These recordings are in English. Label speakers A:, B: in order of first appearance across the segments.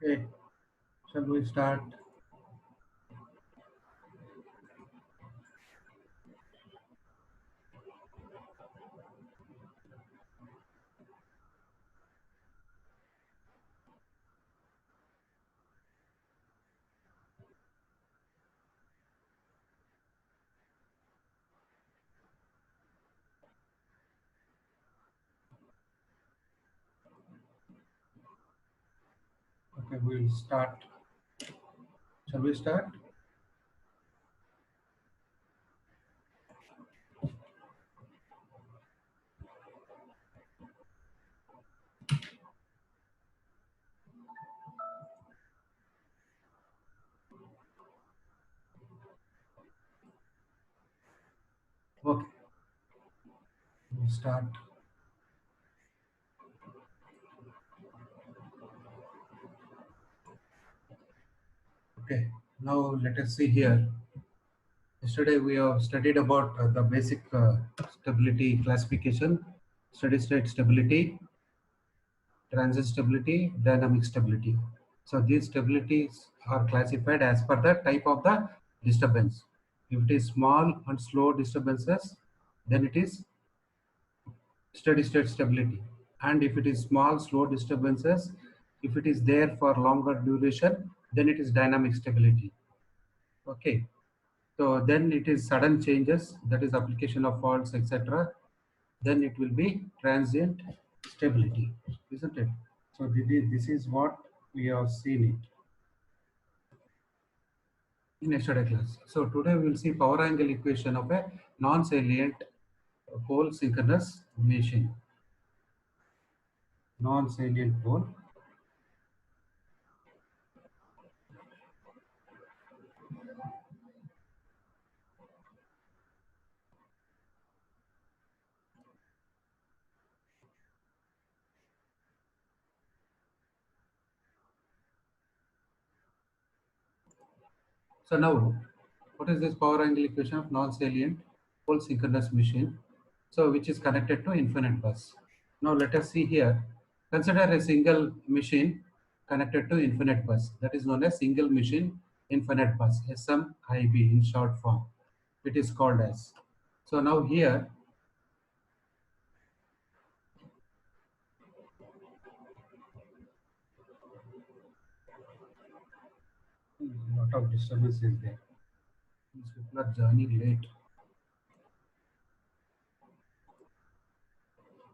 A: Okay, shall we start? Okay, we'll start. Shall we start? Okay, we'll start. Okay, now let us see here. Yesterday we have studied about the basic stability classification, steady state stability, transit stability, dynamic stability. So these stabilities are classified as per the type of the disturbance. If it is small and slow disturbances, then it is steady state stability. And if it is small slow disturbances, if it is there for longer duration, then it is dynamic stability. Okay, so then it is sudden changes, that is application of faults, etc. Then it will be transient stability, isn't it? So this is what we have seen it in yesterday class. So today we will see power angle equation of a non-salient pole synchronous machine. Non-salient pole. So now, what is this power angle equation of non-salient pole synchronous machine? So which is connected to infinite bus. Now let us see here. Consider a single machine connected to infinite bus. That is known as single machine infinite bus, SMIB in short form. It is called as. So now here, lot of disturbance is there. These people are joining late.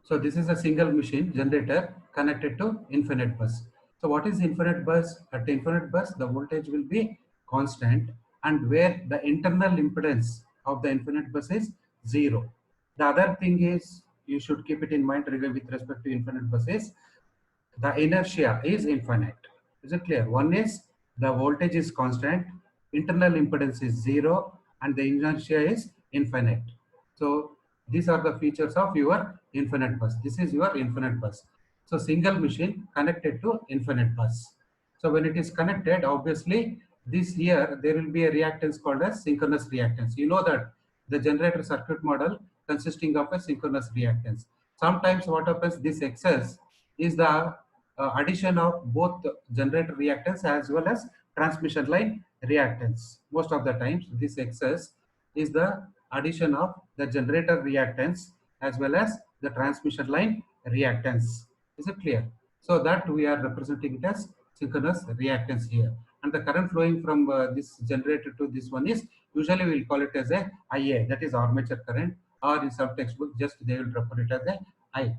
A: So this is a single machine generator connected to infinite bus. So what is infinite bus? At infinite bus, the voltage will be constant and where the internal impedance of the infinite bus is zero. The other thing is you should keep it in mind with respect to infinite bus is the inertia is infinite. Is it clear? One is the voltage is constant, internal impedance is zero, and the inertia is infinite. So these are the features of your infinite bus. This is your infinite bus. So single machine connected to infinite bus. So when it is connected, obviously this here there will be a reactance called as synchronous reactance. You know that the generator circuit model consisting of a synchronous reactance. Sometimes what happens, this excess is the addition of both generator reactance as well as transmission line reactance. Most of the times this excess is the addition of the generator reactance as well as the transmission line reactance. Is it clear? So that we are representing it as synchronous reactance here. And the current flowing from this generator to this one is usually we'll call it as a IA, that is armature current, or in some textbook just they will refer it as a I.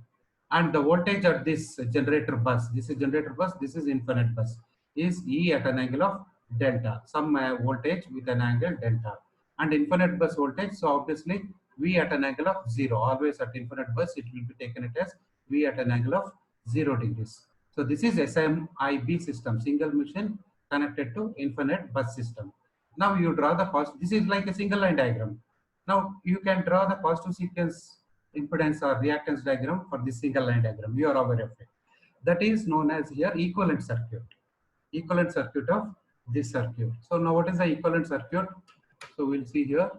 A: And the voltage at this generator bus, this is generator bus, this is infinite bus, is E at an angle of delta, some voltage with an angle delta, and infinite bus voltage, so obviously V at an angle of 0, always at infinite bus it will be taken it as V at an angle of 0 degrees. So this is SMIB system, single machine connected to infinite bus system. Now you draw the first, this is like a single line diagram. Now you can draw the positive sequence impedance or reactance diagram for this single line diagram. You are aware of it. That is known as here equivalent circuit. Equivalent circuit of this circuit. So now what is the equivalent circuit? So we'll see here.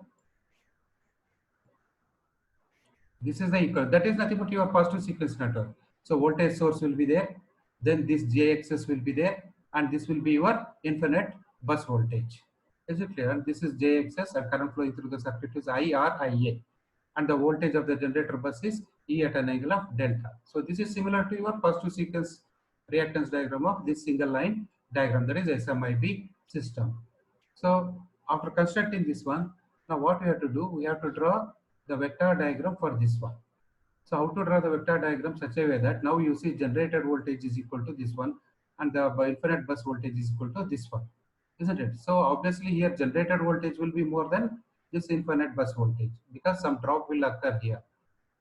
A: This is the equal. That is nothing but your positive sequence network. So voltage source will be there. Then this JXS will be there. and this will be your infinite bus voltage. Is it clear? And this is JXS, and current flowing through the circuit is IA, and the voltage of the generator bus is E at an angle of delta. So this is similar to your first two sequence reactance diagram of this single line diagram, that is SMIB system. So after constructing this one, now what we have to do, we have to draw the vector diagram for this one. So how to draw the vector diagram such a way that now you see generated voltage is equal to this one, and the infinite bus voltage is equal to this one, isn't it? So obviously here generated voltage will be more than this infinite bus voltage because some drop will occur here,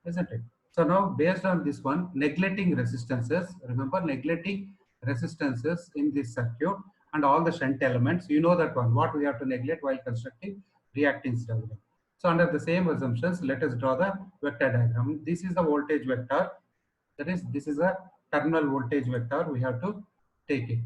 A: isn't it? So now based on this one, neglecting resistances, remember neglecting resistances in this circuit and all the shunt elements, you know that one, what we have to neglect while constructing reactance diagram. So under the same assumptions, let us draw the vector diagram. This is the voltage vector, that is, this is a terminal voltage vector, we have to take it.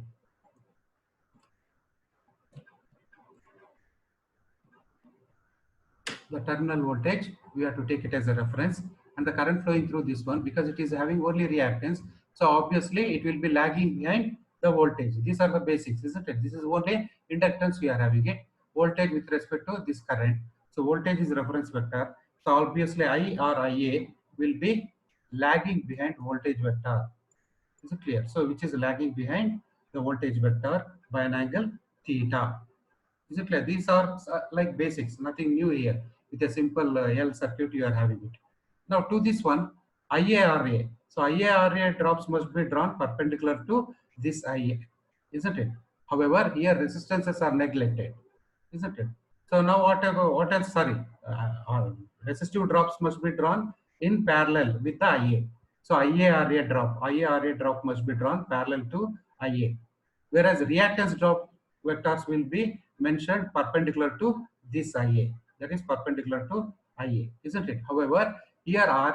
A: The terminal voltage, we have to take it as a reference, and the current flowing through this one, because it is having only reactance, so obviously it will be lagging behind the voltage. These are the basics, isn't it? This is only inductance we are having it, voltage with respect to this current. So voltage is reference vector, so obviously I or Ia will be lagging behind voltage vector. Is it clear? So which is lagging behind the voltage vector by an angle theta. Is it clear? These are like basics, nothing new here. With a simple L circuit, you are having it. Now to this one, IARA. So IARA drops must be drawn perpendicular to this IA, isn't it? However, here resistances are neglected, isn't it? So now what else? Sorry, resistive drops must be drawn in parallel with the IA. So IARA drop must be drawn parallel to IA, whereas reactance drop vectors will be mentioned perpendicular to this IA, that is perpendicular to IA, isn't it? However, here RA,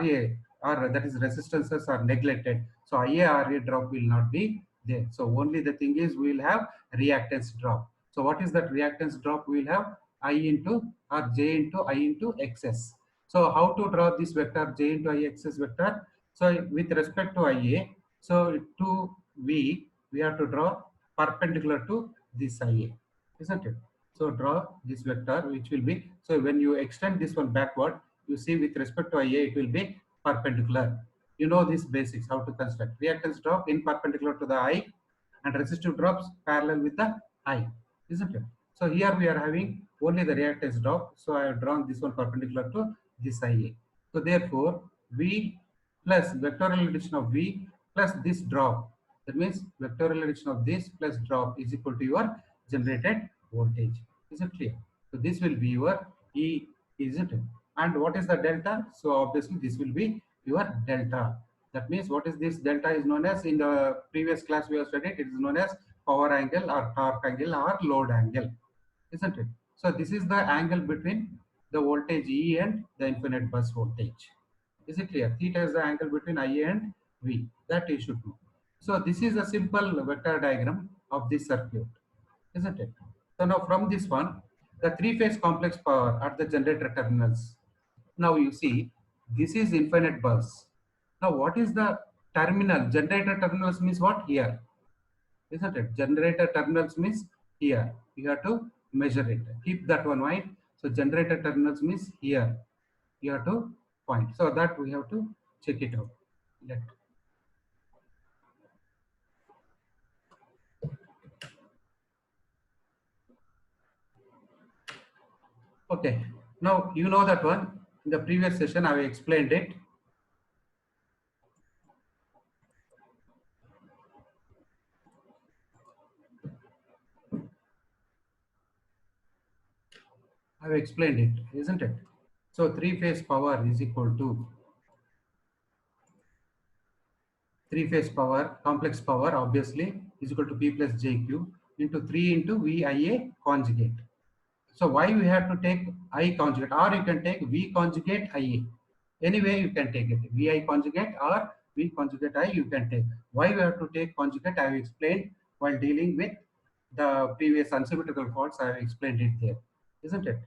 A: or that is resistances, are neglected, so IA RA drop will not be there. So only the thing is we will have reactance drop. So what is that reactance drop? We will have I into, or J into I into XS. So how to draw this vector J into I XS vector? So with respect to IA, so to V, we have to draw perpendicular to this IA, isn't it? So draw this vector which will be, so when you extend this one backward, you see with respect to IA, it will be perpendicular. You know these basics, how to construct. Reactance drop in perpendicular to the I, and resistive drops parallel with the I, isn't it? So here we are having only the reactance drop. So I have drawn this one perpendicular to this IA. So therefore, V plus vectorial addition of V plus this drop. That means vectorial addition of this plus drop is equal to your generated voltage. Is it clear? So this will be your E, isn't it? And what is the delta? So obviously this will be your delta. That means what is this delta is known as, in the previous class we have studied, it is known as power angle or torque angle or load angle, isn't it? So this is the angle between the voltage E and the infinite bus voltage. Is it clear? Theta is the angle between IA and V. That you should know. So this is a simple vector diagram of this circuit, isn't it? So now from this one, the three-phase complex power at the generator terminals. Now you see, this is infinite bus. Now what is the terminal? Generator terminals means what? Here, isn't it? Generator terminals means here. You have to measure it. Keep that one mind. So generator terminals means here. You have to point. So that we have to check it out. Let. Okay. Now you know that one. In the previous session, I explained it. I've explained it, isn't it? So three-phase power is equal to three-phase power, complex power, obviously, is equal to P plus JQ into 3 into VIA conjugate. So why we have to take I conjugate, or you can take V conjugate IA. Anyway, you can take it. VI conjugate or V conjugate I, you can take. Why we have to take conjugate, I have explained while dealing with the previous unsymmetrical faults. I have explained it there, isn't it?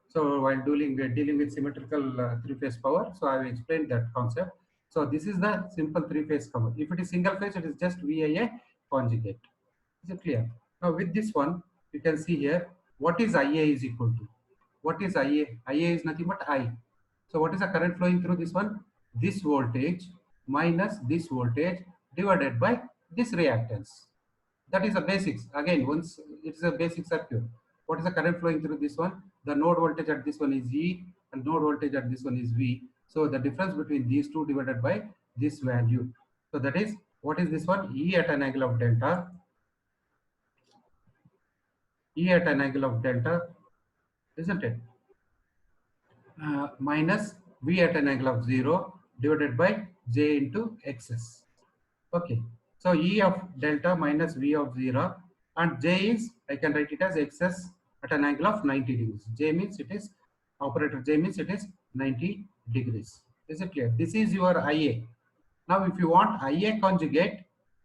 A: So while dealing with symmetrical three-phase power, so I have explained that concept. So this is the simple three-phase power. If it is single phase, it is just VIA conjugate. Is it clear? Now with this one, you can see here what is IA is equal to. What is IA? IA is nothing but I. So what is the current flowing through this one? This voltage minus this voltage divided by this reactance. That is the basics. Again, once it is a basic circuit. What is the current flowing through this one? The node voltage at this one is E and node voltage at this one is V. So the difference between these two divided by this value. So that is, what is this one? E at an angle of delta. E at an angle of delta, isn't it? Minus V at an angle of 0 divided by J into XS. Okay. So E of delta minus V of 0, and J is, I can write it as XS at an angle of 90 degrees. J means it is, operator J means it is 90 degrees. Is it clear? This is your IA. Now, if you want IA conjugate,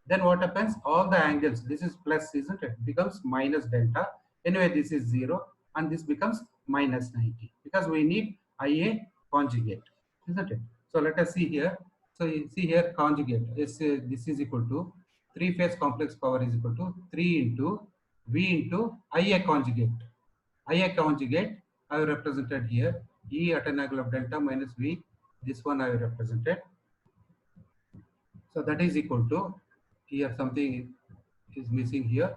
A: then what happens? All the angles, this is plus, isn't it? Becomes minus delta. Anyway, this is 0 and this becomes minus 90 because we need IA conjugate, isn't it? So let us see here. So you see here conjugate is this is equal to 3-phase complex power is equal to 3 into V into IA conjugate. IA conjugate I have represented here. E at an angle of delta minus V. This one I have represented. So that is equal to, here something is missing here.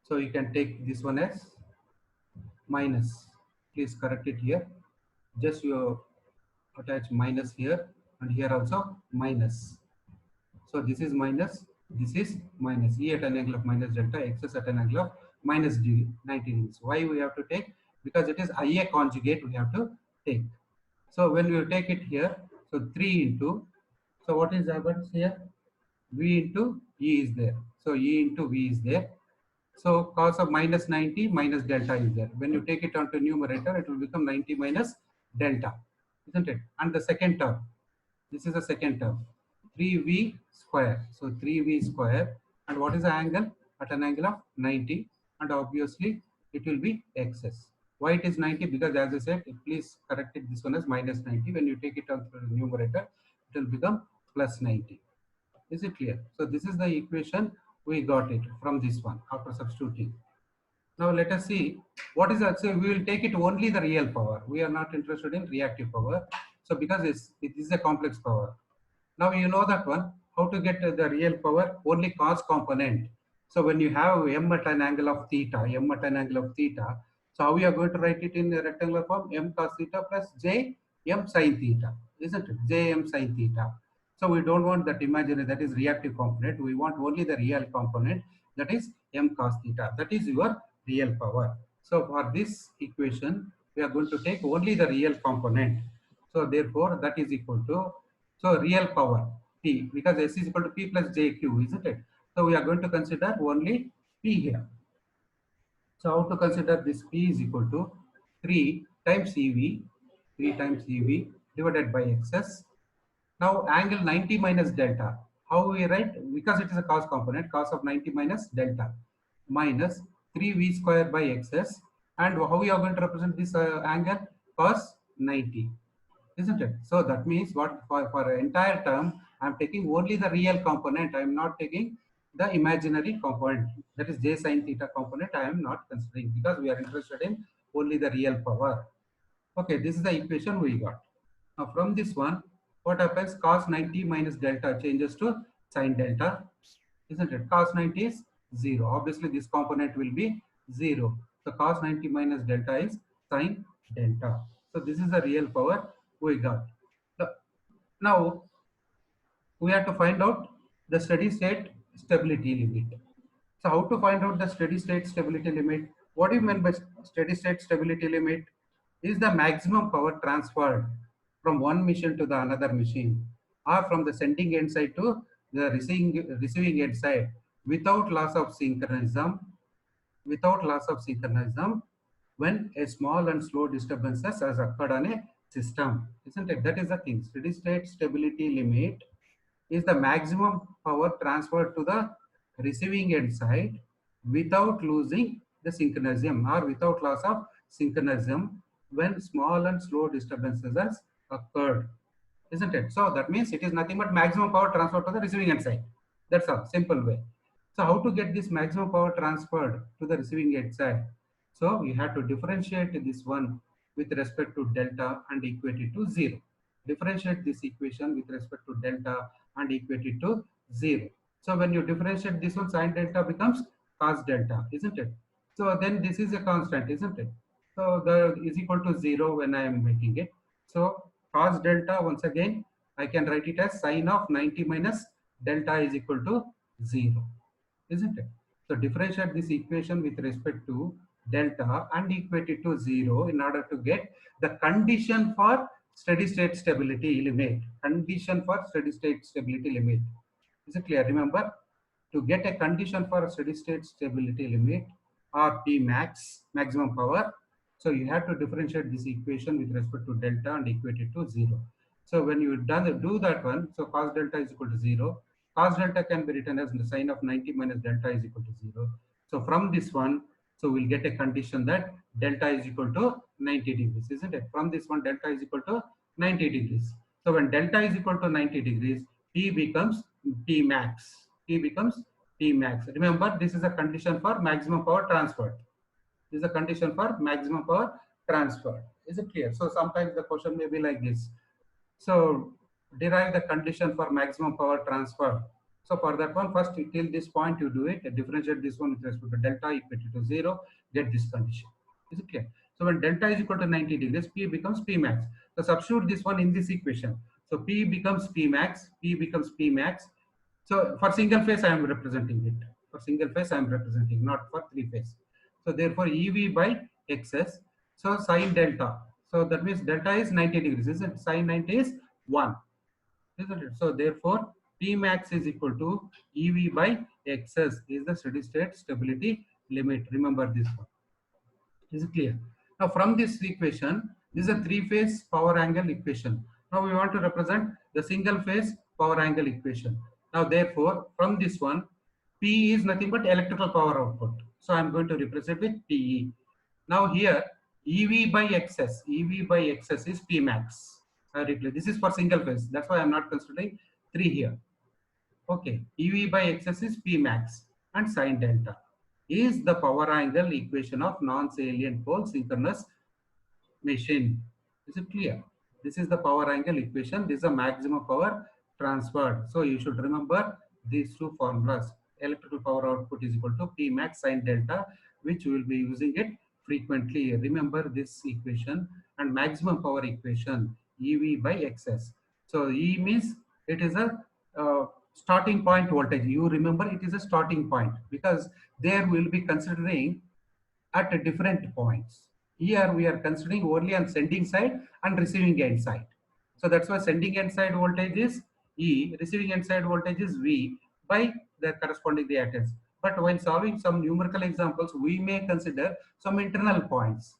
A: So you can take this one as minus. Please correct it here. Just you attach minus here and here also minus. So this is minus, this is minus. E at an angle of minus delta, X at an angle of minus 90 degrees. Why we have to take? Because it is IA conjugate we have to take. So when we take it here, so 3 into, so what is happens here? V into E is there. So E into V is there. So cos of minus 90 minus delta is there. When you take it onto numerator, it will become 90 minus delta, isn't it? And the second term, this is the second term, 3V square. So 3V square. And what is the angle? At an angle of 90. And obviously, it will be XS. Why it is 90? Because as I said, please correct it. This one is minus 90. When you take it onto the numerator, it will become plus 90. Is it clear? So this is the equation we got it from this one after substituting. Now let us see what is that. So we will take it only the real power. We are not interested in reactive power. So because it is a complex power. Now you know that one. How to get the real power? Only cos component. So when you have m at an angle of theta, m at an angle of theta. So how we are going to write it in the rectangular form? M cos theta plus j m sin theta, isn't it? J m sin theta. So we don't want that imaginary, that is reactive component. We want only the real component, that is m cos theta. That is your real power. So for this equation, we are going to take only the real component. So therefore, that is equal to, so real power P, because S is equal to P plus JQ, isn't it? So we are going to consider only P here. So how to consider this? P is equal to 3 times EV, 3 times EV divided by XS. Now angle 90 minus delta. How we write? Because it is a cos component, cos of 90 minus delta minus 3V square by XS. And how we are going to represent this angle? Cos 90, isn't it? So that means what, for an entire term, I am taking only the real component. I am not taking the imaginary component. That is j sin theta component I am not considering because we are interested in only the real power. Okay, this is the equation we got. Now from this one, what happens? Cos 90 minus delta changes to sin delta, isn't it? Cos 90 is 0. Obviously, this component will be 0. So cos 90 minus delta is sin delta. So this is the real power we got. Now we have to find out the steady state stability limit. So how to find out the steady state stability limit? What do you mean by steady state stability limit? Is the maximum power transferred from one machine to the another machine, or from the sending end side to the receiving end side without loss of synchronism, when a small and slow disturbances has occurred on a system, isn't it? That is the thing. Steady state stability limit is the maximum power transferred to the receiving end side without losing the synchronism or without loss of synchronism when small and slow disturbances has occurred, isn't it? So that means it is nothing but maximum power transferred to the receiving end side. That's all, simple way. So how to get this maximum power transferred to the receiving end side? So we have to differentiate this one with respect to delta and equate it to 0. Differentiate this equation with respect to delta and equate it to 0. So when you differentiate this one, sine delta becomes cos delta, isn't it? So then this is a constant, isn't it? So the is equal to 0 when I am making it. So cos delta, once again, I can write it as sine of 90 minus delta is equal to 0, isn't it? So differentiate this equation with respect to delta and equate it to 0 in order to get the condition for steady state stability limit. Condition for steady state stability limit. Is it clear? Remember, to get a condition for a steady state stability limit or P max, maximum power, so you have to differentiate this equation with respect to delta and equate it to 0. So when you do that one, so cos delta is equal to 0. Cos delta can be written as the sine of 90 minus delta is equal to 0. So from this one, so we'll get a condition that delta is equal to 90 degrees, isn't it? From this one, delta is equal to 90 degrees. So when delta is equal to 90 degrees, P becomes P max. P becomes P max. Remember, this is a condition for maximum power transfer. This is a condition for maximum power transfer. Is it clear? So sometimes the question may be like this. So derive the condition for maximum power transfer. So for that one, first till this point you do it, differentiate this one with respect to delta equal to 0, get this condition. Is it clear? So when delta is equal to 90 degrees, P becomes P max. So substitute this one in this equation. So P becomes P max, P becomes P max. So for single phase, I am representing it. For single phase, I am representing, not for three phase. So therefore, EV by XS. So sine delta. So that means delta is 90 degrees, isn't it? Sine 90 is 1, isn't it? So therefore, P max is equal to EV by XS is the steady state stability limit. Remember this one. Is it clear? Now from this equation, this is a three-phase power angle equation. Now we want to represent the single phase power angle equation. Now therefore, from this one, P is nothing but electrical power output. So I'm going to represent with PE. Now here, EV by XS, EV by XS is P max. This is for single phase. That's why I'm not considering 3 here. Okay, EV by XS is P max and sine delta is the power angle equation of non-salient pole synchronous machine. Is it clear? This is the power angle equation. This is a maximum power transferred. So you should remember these two formulas. Electrical power output is equal to P max sine delta, which we will be using it frequently. Remember this equation and maximum power equation EV by XS. So E means it is a starting point voltage. You remember it is a starting point because there we will be considering at different points. Here we are considering only on sending side and receiving end side. So that's why sending end side voltage is E, receiving end side voltage is V by the corresponding reactance. But when solving some numerical examples, we may consider some internal points,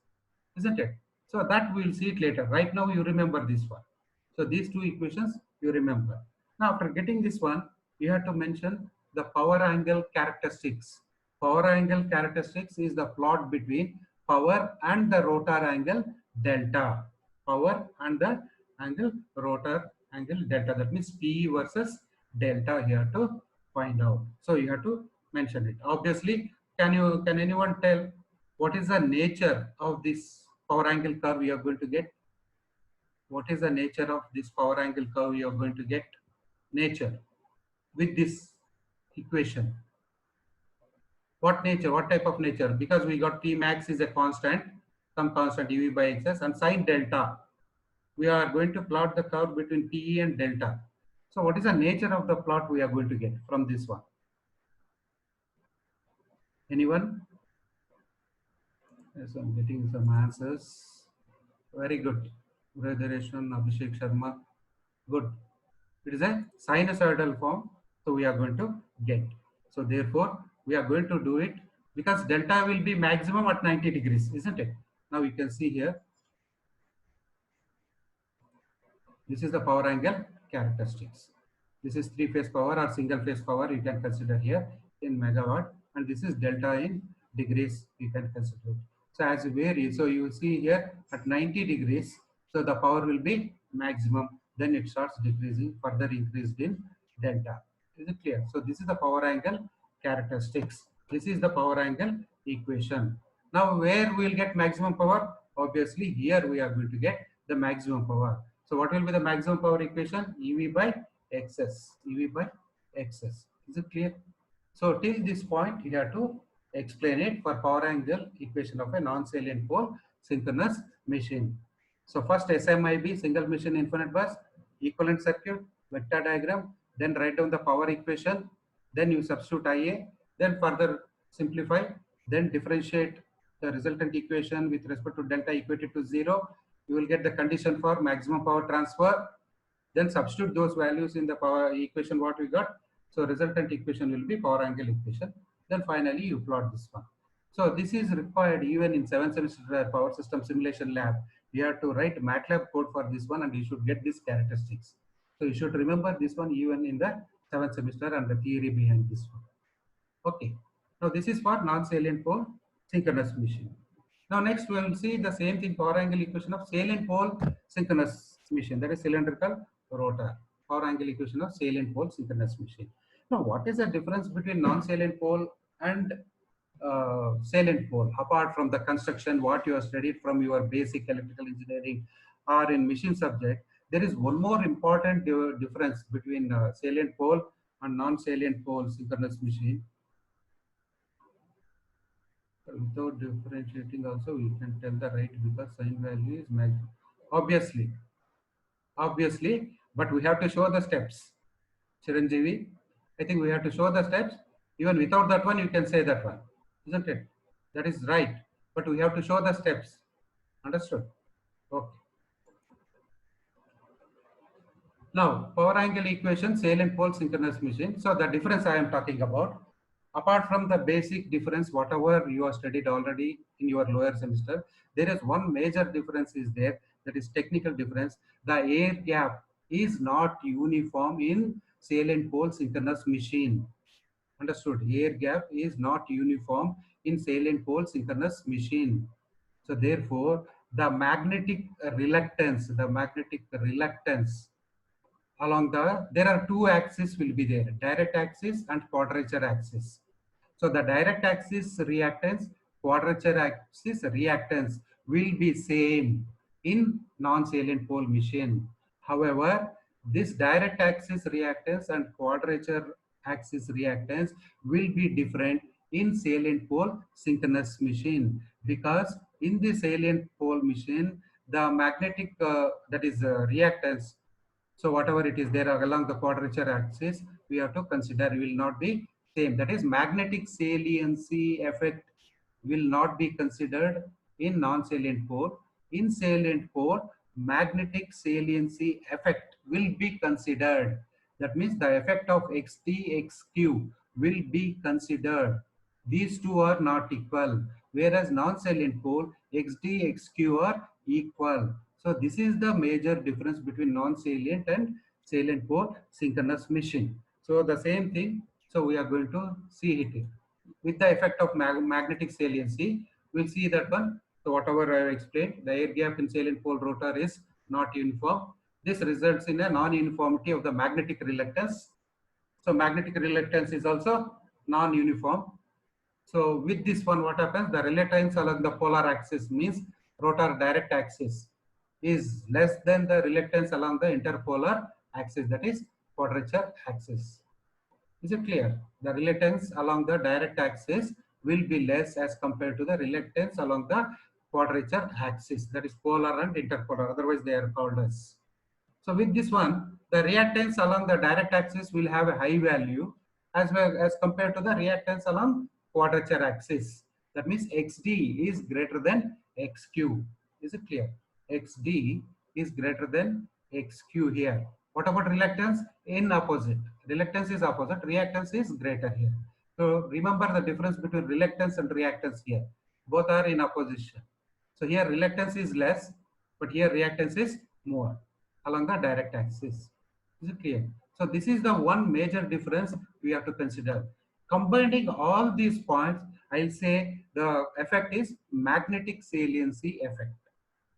A: isn't it? So that we will see it later. Right now you remember this one. So these two equations you remember. Now after getting this one, you have to mention the power angle characteristics. Power angle characteristics is the plot between power and the rotor angle delta. Power and the angle rotor angle delta. That means P versus delta here to find out. So you have to mention it. Obviously, can anyone tell what is the nature of this power angle curve you are going to get? What is the nature of this power angle curve you are going to get? Nature with this equation. What nature? What type of nature? Because we got P max is a constant, some constant UV by XS, and sine delta. We are going to plot the curve between PE and delta. So what is the nature of the plot we are going to get from this one? Anyone? Yes, I'm getting some answers. Very good. Brothereshwan, Abhishek Sharma. Good. It is a sinusoidal form. So we are going to get. So therefore, we are going to do it because delta will be maximum at 90 degrees, isn't it? Now you can see here. This is the power angle characteristics. This is three-phase power or single-phase power you can consider here in megawatt, and this is delta in degrees you can consider it. So as you vary, so you see here at 90 degrees, so the power will be maximum, then it starts decreasing, further increased in delta. Is it clear? So this is the power angle characteristics. This is the power angle equation. Now, where we will get maximum power? Obviously, here we are going to get the maximum power. So, what will be the maximum power equation? EV by XS. EV by XS. Is it clear? So, till this point, you have to explain it for power angle equation of a non-salient pole synchronous machine. So, first SMIB, single machine infinite bus, equivalent circuit, vector diagram, then write down the power equation, then you substitute IA, then further simplify, then differentiate the resultant equation with respect to delta equated to 0. You will get the condition for maximum power transfer, then substitute those values in the power equation what we got. So resultant equation will be power angle equation. Then finally you plot this one. So this is required even in 7th semester power system simulation lab. You have to write MATLAB code for this one and you should get these characteristics. So you should remember this one even in the 7th semester and the theory behind this one. Okay. Now this is for non-salient pole synchronous machine. Now next we will see the same thing, power angle equation of salient pole synchronous machine, that is cylindrical rotor. Power angle equation of salient pole synchronous machine. Now what is the difference between non-salient pole and salient pole, apart from the construction what you have studied from your basic electrical engineering or in machine subject? There is one more important difference between salient pole and non-salient pole synchronous machine. Without differentiating also we can tell the right because sign value is obviously, but we have to show the steps. Chiranjeevi, I think we have to show the steps. Even without that one, you can say that one, isn't it? That is right, but we have to show the steps. Understood? Okay. Now, power angle equation, salient pole synchronous machine. So the difference I am talking about, apart from the basic difference, whatever you have studied already in your lower semester, there is one major difference is there, that is technical difference. The air gap is not uniform in salient pole synchronous machine. Understood? Air gap is not uniform in salient pole synchronous machine. So therefore, the magnetic reluctance along there are two axes will be there, direct axis and quadrature axis. So the direct axis reactance, quadrature axis reactance will be same in non-salient pole machine. However, this direct axis reactance and quadrature axis reactance will be different in salient pole synchronous machine, because in the salient pole machine the magnetic that is reactance, so whatever it is there along the quadrature axis, we have to consider will not be same. That is magnetic saliency effect will not be considered in non-salient pole. In salient pole, magnetic saliency effect will be considered. That means the effect of XT, XQ will be considered. These two are not equal. Whereas non-salient pole, XD, XQ are equal. So this is the major difference between non-salient and salient pole synchronous machine. So the same thing. So we are going to see it with the effect of magnetic saliency. We'll see that one. So whatever I have explained, the air gap in salient pole rotor is not uniform. This results in a non-uniformity of the magnetic reluctance. So magnetic reluctance is also non-uniform. So with this one, what happens? The reluctance along the polar axis means rotor direct axis is less than the reluctance along the interpolar axis, that is quadrature axis. Is it clear? The reluctance along the direct axis will be less as compared to the reluctance along the quadrature axis, that is polar and interpolar, otherwise they are called as. So with this one, the reactance along the direct axis will have a high value as well as compared to the reactance along quadrature axis. That means XD is greater than XQ. Is it clear? XD is greater than XQ here. What about reluctance? In opposite. Reluctance is opposite, reactance is greater here. So remember the difference between reluctance and reactance here. Both are in opposition. So here reluctance is less, but here reactance is more along the direct axis. Is it clear? So this is the one major difference we have to consider. Combining all these points, I'll say the effect is magnetic saliency effect.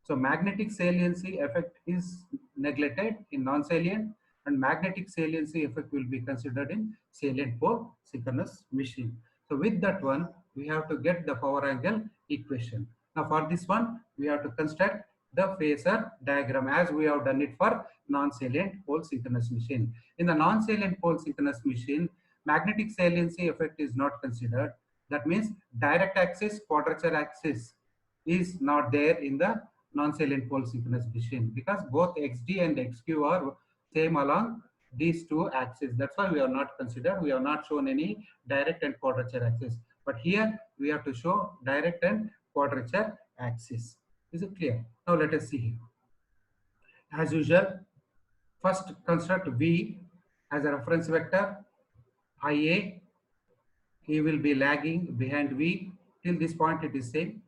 A: So magnetic saliency effect is neglected in non-salient and magnetic saliency effect will be considered in salient pole synchronous machine. So with that one, we have to get the power angle equation. Now for this one, we have to construct the phasor diagram as we have done it for non-salient pole synchronous machine. In the non-salient pole synchronous machine, magnetic saliency effect is not considered. That means direct axis, quadrature axis is not there in the non-salient pole synchronous machine because both xd and xq are same along these two axes. That's why we are not considered. We have not shown any direct and quadrature axis. But here we have to show direct and quadrature axis. Is it clear? Now let us see here. As usual, first construct V as a reference vector. IA, he will be lagging behind V. Till this point it is same.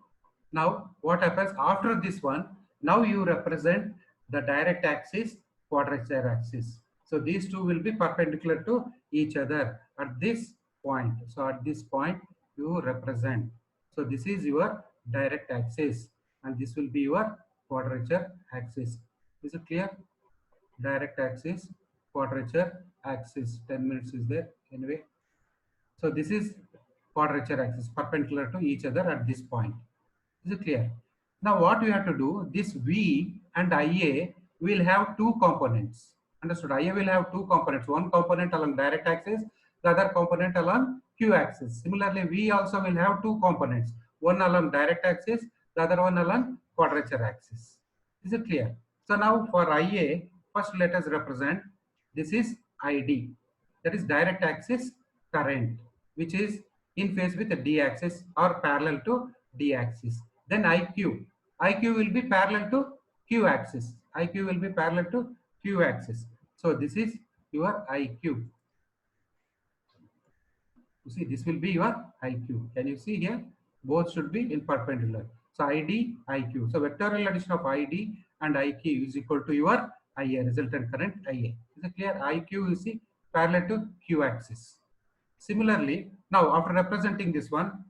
A: Now what happens after this one? Now you represent the direct axis, quadrature axis. So these two will be perpendicular to each other at this point. So at this point you represent. So this is your direct axis and this will be your quadrature axis. Is it clear? Direct axis, quadrature axis. 10 minutes is there anyway. So this is quadrature axis perpendicular to each other at this point. Is it clear? Now what we have to do, this V and IA will have two components. Understood? IA will have two components, one component along direct axis, the other component along Q axis. Similarly, V also will have two components, one along direct axis, the other one along quadrature axis. Is it clear? So now for IA, first let us represent, this is ID, that is direct axis current, which is in phase with the D axis or parallel to D axis. Then IQ. IQ will be parallel to Q axis. IQ will be parallel to Q axis. So this is your IQ. You see, this will be your IQ. Can you see here? Both should be in perpendicular. So ID, IQ. So vectorial addition of ID and IQ is equal to your IA, resultant current IA. Is it clear? IQ you see parallel to Q axis. Similarly, now after representing this one,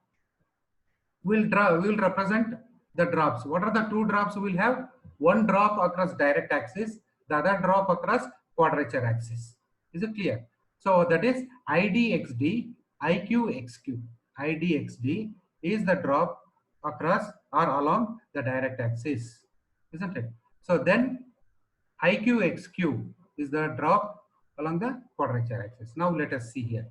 A: we will represent the drops. What are the two drops we will have? One drop across direct axis, the other drop across quadrature axis. Is it clear? So that is IDXD, IQXQ. IDXD is the drop across or along the direct axis, isn't it? So then IQXQ is the drop along the quadrature axis. Now let us see here.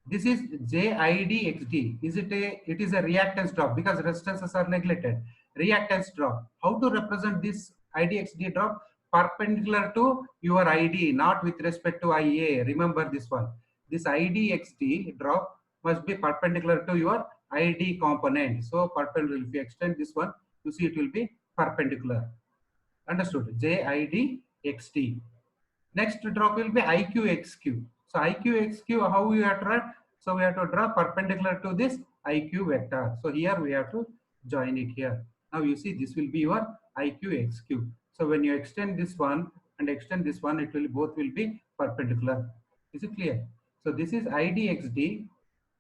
A: This is JIDXD. It is a reactance drop because resistances are neglected. Reactance drop. How to represent this IDXD drop? Perpendicular to your ID, not with respect to IA. Remember this one. This IDXD drop must be perpendicular to your ID component. So perpendicular. If you extend this one, you see it will be perpendicular. Understood? JIDXD. Next drop will be IQXQ. So IQXQ, how we have to draw? So we have to draw perpendicular to this IQ vector. So here we have to join it here. Now you see this will be your IQXQ. So when you extend this one and extend this one, it will both will be perpendicular. Is it clear? So this is IDXD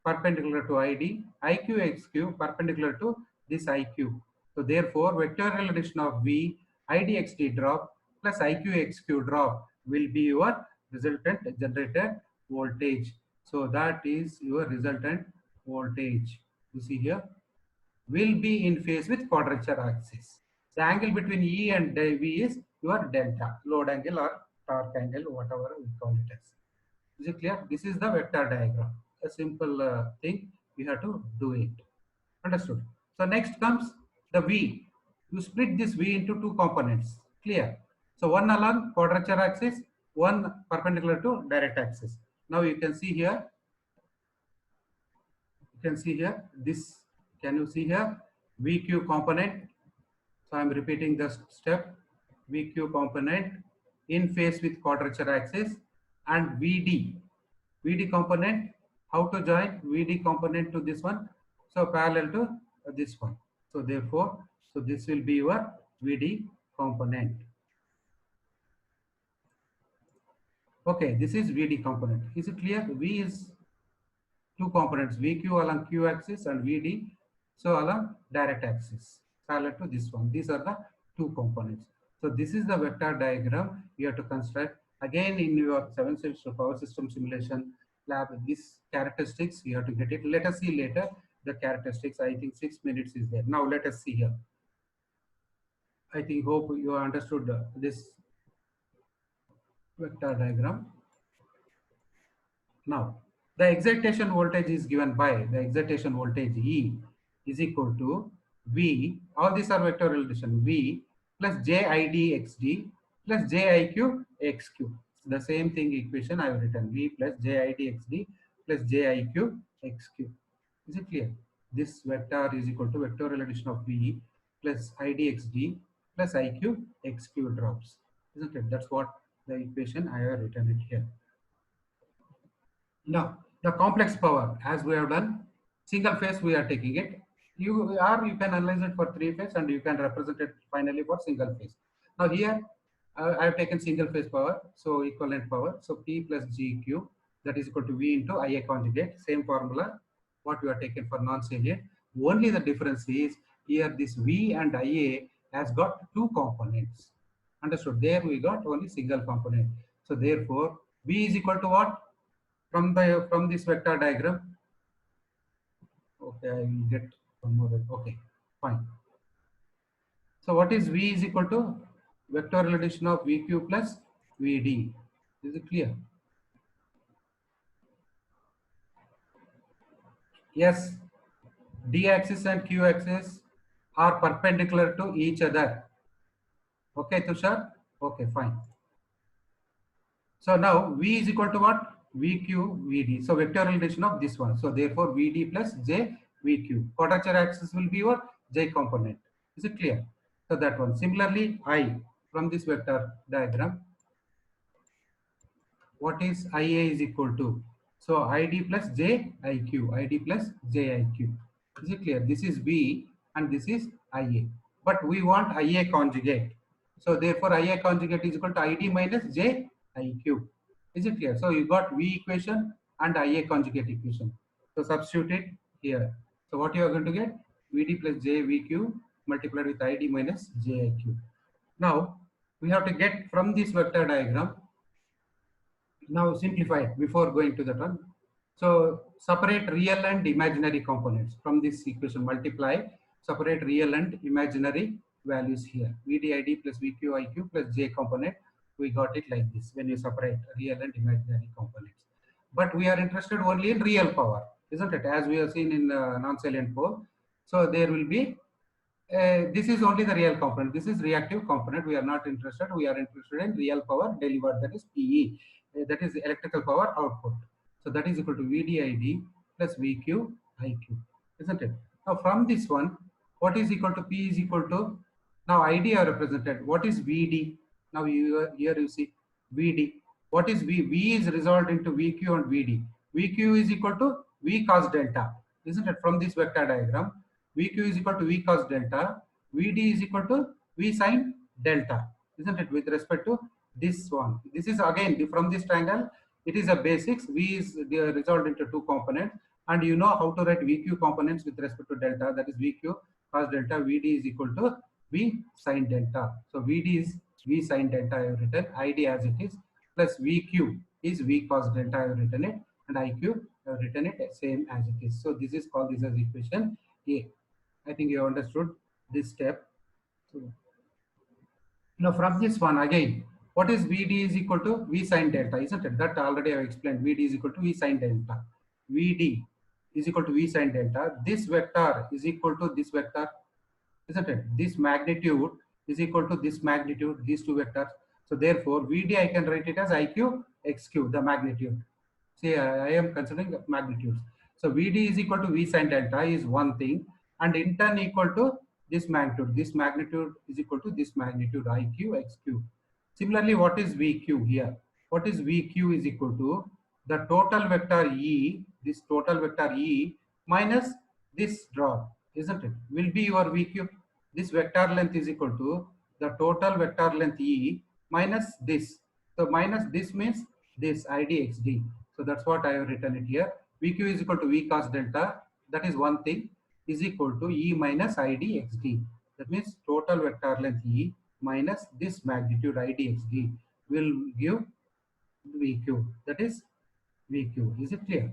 A: perpendicular to ID, IQXQ perpendicular to this IQ. So therefore, vectorial addition of V, IDXD drop plus IQXQ drop will be your resultant generated voltage. So that is your resultant voltage. You see here will be in phase with quadrature axis. The angle between E and V is your delta, load angle or torque angle, whatever we call it as. Is it clear? This is the vector diagram. A simple thing, we have to do it. Understood? So next comes the V. You split this V into two components. Clear? So one along quadrature axis, one perpendicular to direct axis. Now you can see here. You can see here this. Can you see here? VQ component. So I am repeating the step. VQ component in phase with quadrature axis and VD. VD component. How to join VD component to this one? So parallel to this one. So therefore, so this will be your VD component. Okay, this is VD component. Is it clear? V is two components, VQ along Q axis and VD so along direct axis parallel to this one. These are the two components. So this is the vector diagram you have to construct Again, in your 7th semester power system simulation lab, these characteristics you have to get it. Let us see later the characteristics. I think 6 minutes is there. Now let us see here. I think hope you understood this vector diagram. Now, the excitation voltage is given by the excitation voltage E is equal to V, all these are vectorial addition, V plus JID XD plus JIQ XQ. The same thing equation I have written, V plus JID XD plus JIQ XQ. Is it clear? This vector is equal to vectorial addition of V plus IDXD plus IQ XQ drops. Isn't it? That's what the equation I have written it here. Now, the complex power, as we have done, single phase we are taking it. You can analyze it for three phase and you can represent it finally for single phase. Now here, I have taken single phase power, so equivalent power. So P plus GQ, that is equal to V into IA conjugate. Same formula, what we are taken for non-salient. Only the difference is here this V and IA has got two components. Understood? There we got only single component. So therefore, V is equal to what? From this vector diagram. Okay, I will get one more. Okay, fine. So what is V is equal to vectorial addition of VQ plus VD. Is it clear? Yes, D axis and Q axis are perpendicular to each other. Okay, Tushar? Okay, fine. So now V is equal to what? VQ, VD. So vectorial addition of this one. So therefore VD plus J VQ. Quadrature axis will be your J component. Is it clear? So that one. Similarly, I from this vector diagram, what is IA is equal to? So ID plus JIQ. ID plus JIQ. Is it clear? This is V and this is IA. But we want IA conjugate. So therefore IA conjugate is equal to ID minus JIQ. Is it clear? So you got V equation and IA conjugate equation. So substitute it here. So what you are going to get? VD plus JVQ multiplied with ID minus JIQ. Now we have to get from this vector diagram. Now simplify it before going to the term. So separate real and imaginary components from this equation. Multiply, separate real and imaginary values here. VDID plus VQIQ plus J component. We got it like this when you separate real and imaginary components. But we are interested only in real power, isn't it? As we have seen in non-salient pole. So there will be this is only the real component. This is reactive component. We are not interested. We are interested in real power delivered, that is PE. That is electrical power output. So that is equal to VDID plus VQIQ, isn't it? Now from this one, what is equal to P is equal to, now ID are represented. What is VD? Now here you see VD. What is V? V is resolved into VQ and VD. VQ is equal to V cos delta, isn't it? From this vector diagram, VQ is equal to V cos delta, VD is equal to V sin delta, isn't it? With respect to this one. This is again from this triangle, it is a basics. V is resolved into two components, and you know how to write VQ components with respect to delta, that is VQ cos delta, VD is equal to V sin delta. So VD is V sin delta, I have written, ID as it is, plus VQ is V cos delta, I have written it, and IQ I have written it same as it is. So this is called, this as equation A. I think you understood this step. So now from this one again, what is VD is equal to V sin delta, isn't it? That already I have explained. VD is equal to V sin delta. VD is equal to V sin delta. This vector is equal to this vector, isn't it? This magnitude is equal to this magnitude, these two vectors. So therefore, VD I can write it as IQ XQ, the magnitude. See, I am considering magnitudes. So VD is equal to V sin delta is one thing, and in turn equal to this magnitude. This magnitude is equal to this magnitude, IQ XQ. Similarly, what is VQ here? What is VQ is equal to the total vector E, this total vector E minus this drop, isn't it? Will be your VQ. This vector length is equal to the total vector length E minus this. So minus this means this IDXD. So that's what I have written it here. VQ is equal to V cos delta. That is one thing, is equal to E minus IDXD. That means total vector length E minus this magnitude IDXD will give VQ. That is VQ. Is it clear?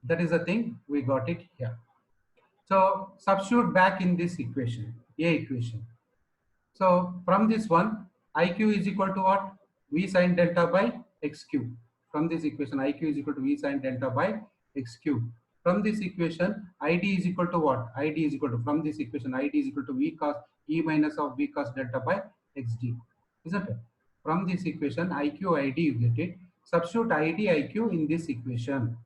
A: That is the thing, we got it here. So substitute back in this equation, A equation. So from this one, IQ is equal to what? V sine delta by x cube. From this equation, IQ is equal to V sine delta by x cube. From this equation, ID is equal to what? ID is equal to, from this equation, ID is equal to V cos E minus of V cos delta by xd. Isn't it? From this equation, IQ, ID, you get it. Substitute ID, IQ in this equation.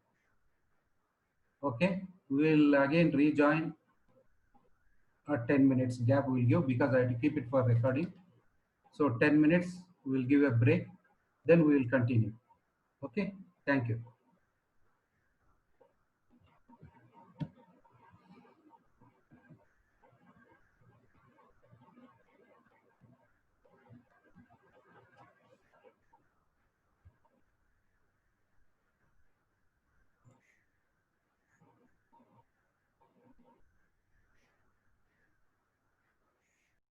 A: Okay. We will again rejoin a 10 minutes gap we will give because I have to keep it for recording. So 10 minutes, we will give a break, then we will continue. Okay, thank you.